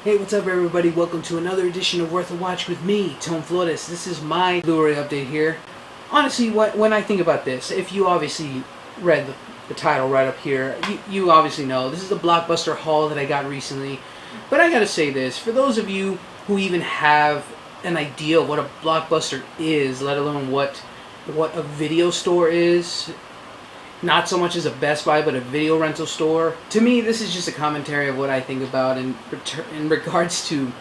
Hey, what's up everybody? Welcome to another edition of Worth a Watch with me, Tone Flores. This is my Blu-ray update here. Honestly, when I think about this, if you obviously read the title right up here, you obviously know this is a Blockbuster haul that I got recently. But I gotta say this, for those of you who even have an idea of what a Blockbuster is, let alone what a video store is, not so much as a Best Buy, but a video rental store. To me, this is just a commentary of what I think about in regards to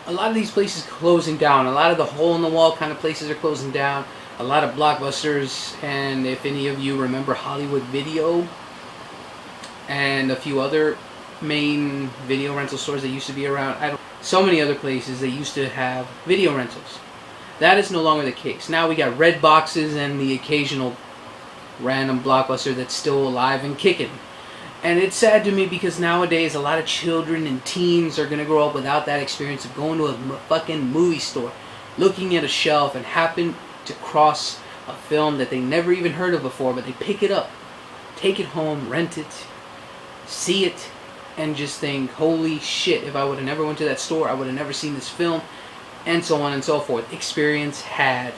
a lot of these places closing down. A lot of the hole-in-the-wall kind of places are closing down. A lot of Blockbusters, and if any of you remember Hollywood Video, and a few other main video rental stores that used to be around. So many other places that used to have video rentals. That is no longer the case. Now we got red boxes and the occasional random Blockbuster that's still alive and kicking. And it's sad to me because nowadays a lot of children and teens are going to grow up without that experience of going to a fucking movie store, looking at a shelf and happen to cross a film that they never even heard of before, but they pick it up, take it home, rent it, see it, and just think, holy shit, if I would have never went to that store, I would have never seen this film, and so on and so forth. Experience had.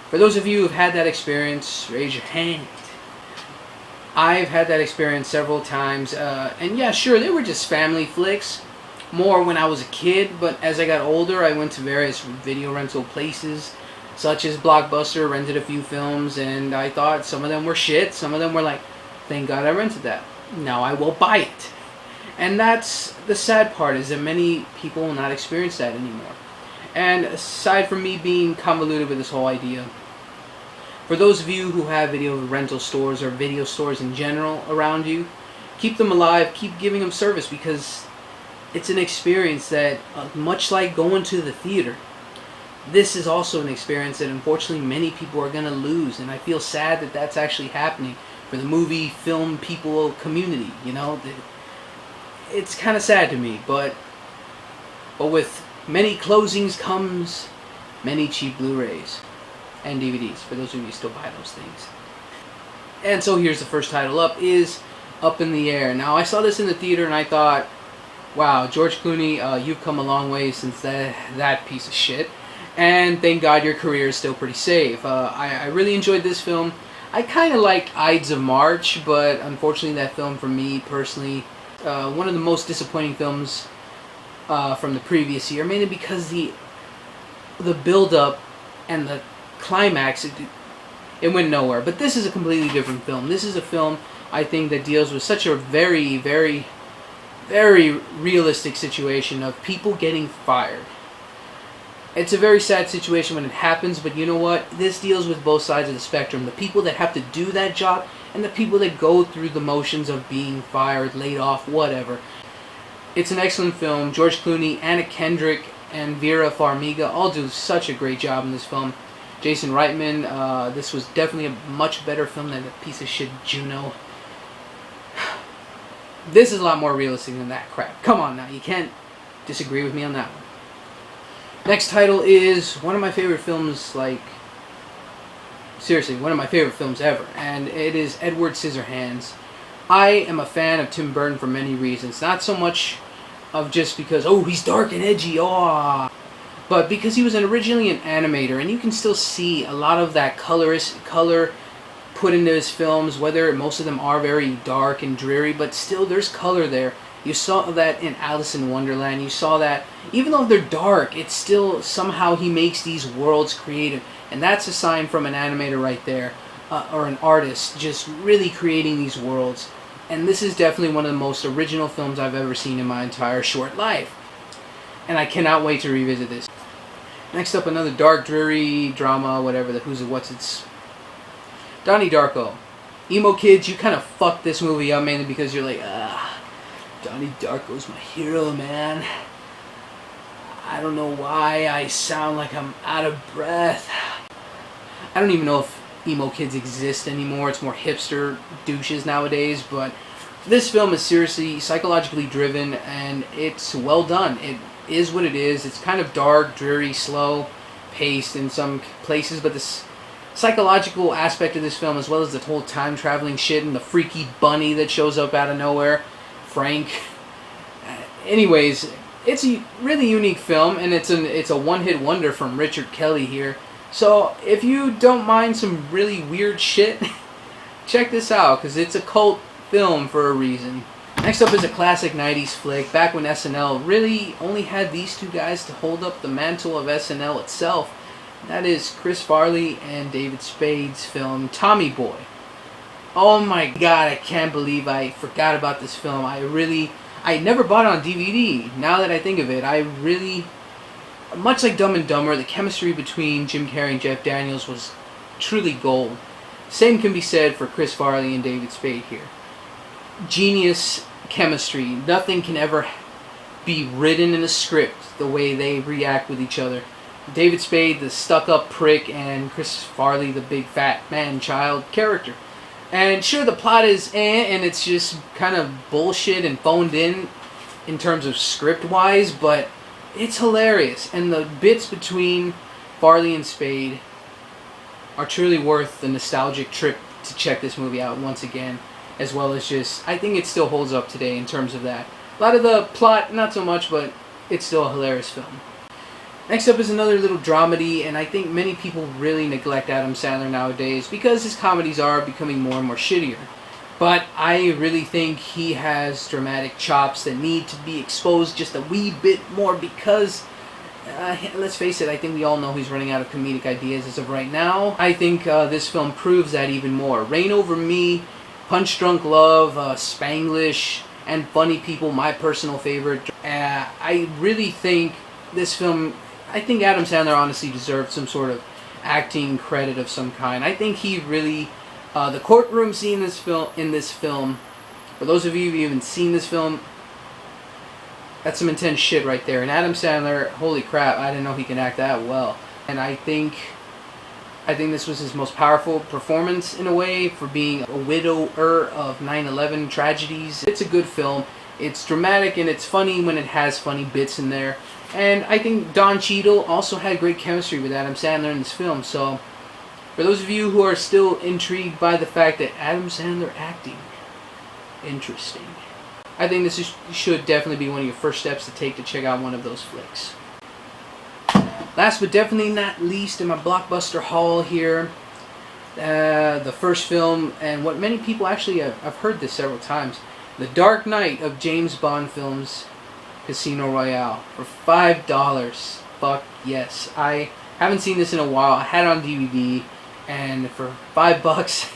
For those of you who've had that experience, raise your hand. I've had that experience several times, and yeah, sure, they were just family flicks, more when I was a kid, but as I got older, I went to various video rental places, such as Blockbuster, rented a few films, and I thought some of them were shit, some of them were like, thank God I rented that. Now I will buy it. And that's the sad part, is that many people will not experience that anymore. And aside from me being convoluted with this whole idea, for those of you who have video rental stores or video stores in general around you, keep them alive, keep giving them service, because it's an experience that, much like going to the theater, this is also an experience that unfortunately many people are going to lose. And I feel sad that that's actually happening for the movie, film people community, you know. It's kind of sad to me, but with many closings comes many cheap Blu-rays and DVDs, for those of you who still buy those things. And so here's the first title up, is Up in the Air. Now I saw this in the theater and I thought, wow, George Clooney, you've come a long way since that piece of shit. And thank God your career is still pretty safe. I really enjoyed this film. I kind of liked Ides of March, but unfortunately that film for me personally, one of the most disappointing films from the previous year, mainly because the build-up and the climax, it went nowhere. But this is a completely different film. This is a film, I think, that deals with such a very, very, very realistic situation of people getting fired. It's a very sad situation when it happens, but you know what? This deals with both sides of the spectrum. The people that have to do that job and the people that go through the motions of being fired, laid off, whatever. It's an excellent film. George Clooney, Anna Kendrick, and Vera Farmiga all do such a great job in this film. Jason Reitman, this was definitely a much better film than that piece of shit Juno. This is a lot more realistic than that crap. Come on now, you can't disagree with me on that one. Next title is one of my favorite films, like, seriously, one of my favorite films ever, and it is Edward Scissorhands. I am a fan of Tim Burton for many reasons, not so much of just because, oh, he's dark and edgy, but because he was originally an animator, and you can still see a lot of that color put into his films, whether most of them are very dark and dreary, but still there's color there. You saw that in Alice in Wonderland. You saw that, even though they're dark, it's still somehow he makes these worlds creative. And that's a sign from an animator right there, or an artist, just really creating these worlds. And this is definitely one of the most original films I've ever seen in my entire short life. And I cannot wait to revisit this. Next up, another dark, dreary drama, whatever, the who's it, what's it's. Donnie Darko. Emo kids, you kind of fucked this movie up mainly because you're like, Donnie Darko's my hero, man. I don't know why I sound like I'm out of breath. I don't even know if emo kids exist anymore. It's more hipster douches nowadays, but this film is seriously psychologically driven, and it's well done. It is what it is. It's kind of dark, dreary, slow paced in some places, but this psychological aspect of this film, as well as the whole time traveling shit and the freaky bunny that shows up out of nowhere, Frank, anyways, it's a really unique film, and it's a one-hit wonder from Richard Kelly here. So if you don't mind some really weird shit, check this out, because it's a cult film for a reason. Next up is a classic 90s flick, back when SNL really only had these two guys to hold up the mantle of SNL itself. That is Chris Farley and David Spade's film Tommy Boy. Oh my god, I can't believe I forgot about this film. I never bought it on DVD. Now that I think of it, much like Dumb and Dumber, the chemistry between Jim Carrey and Jeff Daniels was truly gold. Same can be said for Chris Farley and David Spade here. Genius chemistry. Nothing can ever be written in a script the way they react with each other. David Spade, the stuck-up prick, and Chris Farley, the big fat man-child character. And sure, the plot is and it's just kind of bullshit and phoned in terms of script-wise, but it's hilarious. And the bits between Farley and Spade are truly worth the nostalgic trip to check this movie out once again, as well as just, I think it still holds up today in terms of that. A lot of the plot, not so much, but it's still a hilarious film. Next up is another little dramedy, and I think many people really neglect Adam Sandler nowadays because his comedies are becoming more and more shittier. But I really think he has dramatic chops that need to be exposed just a wee bit more because, let's face it, I think we all know he's running out of comedic ideas as of right now. I think this film proves that even more. Reign Over Me, Punch Drunk Love, Spanglish, and Funny People, my personal favorite. I really think this film, I think Adam Sandler honestly deserved some sort of acting credit of some kind. I think he really, the courtroom scene in this film, for those of you who haven't seen this film, that's some intense shit right there. And Adam Sandler, holy crap, I didn't know he can act that well. And I think this was his most powerful performance in a way for being a widower of 9/11 tragedies. It's a good film. It's dramatic and it's funny when it has funny bits in there. And I think Don Cheadle also had great chemistry with Adam Sandler in this film. So, for those of you who are still intrigued by the fact that Adam Sandler acting, interesting. I think this should definitely be one of your first steps to take to check out one of those flicks. Last but definitely not least in my Blockbuster haul here, the first film, and what many people actually, I've heard this several times, The Dark Knight of James Bond films, Casino Royale, for $5. Fuck yes. I haven't seen this in a while. I had it on DVD, and for $5,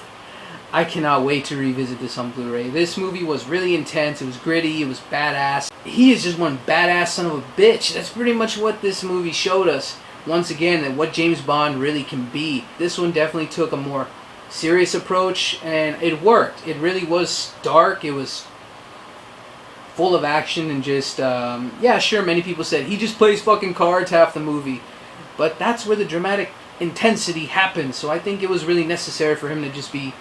I cannot wait to revisit this on Blu-ray. This movie was really intense. It was gritty. It was badass. He is just one badass son of a bitch. That's pretty much what this movie showed us. Once again, that what James Bond really can be. This one definitely took a more serious approach, and it worked. It really was dark. It was full of action and just, yeah, sure, many people said, he just plays fucking cards half the movie. But that's where the dramatic intensity happens, so I think it was really necessary for him to just be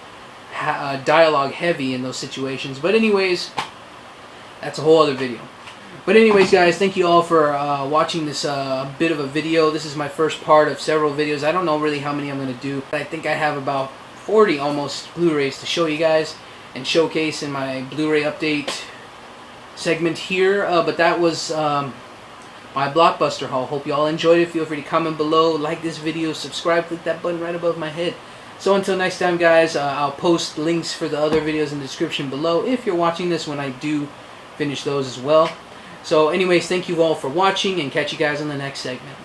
dialogue heavy in those situations. But anyways, that's a whole other video. But anyways, guys, thank you all for watching this bit of a video. This is my first part of several videos. I don't know really how many I'm going to do. I think I have about 40 almost Blu-rays to show you guys and showcase in my Blu-ray update segment here. But that was my Blockbuster haul. Hope you all enjoyed it. Feel free to comment below, like this video, subscribe, click that button right above my head. So until next time, guys, I'll post links for the other videos in the description below if you're watching this when I do finish those as well. So anyways, thank you all for watching, and catch you guys on the next segment.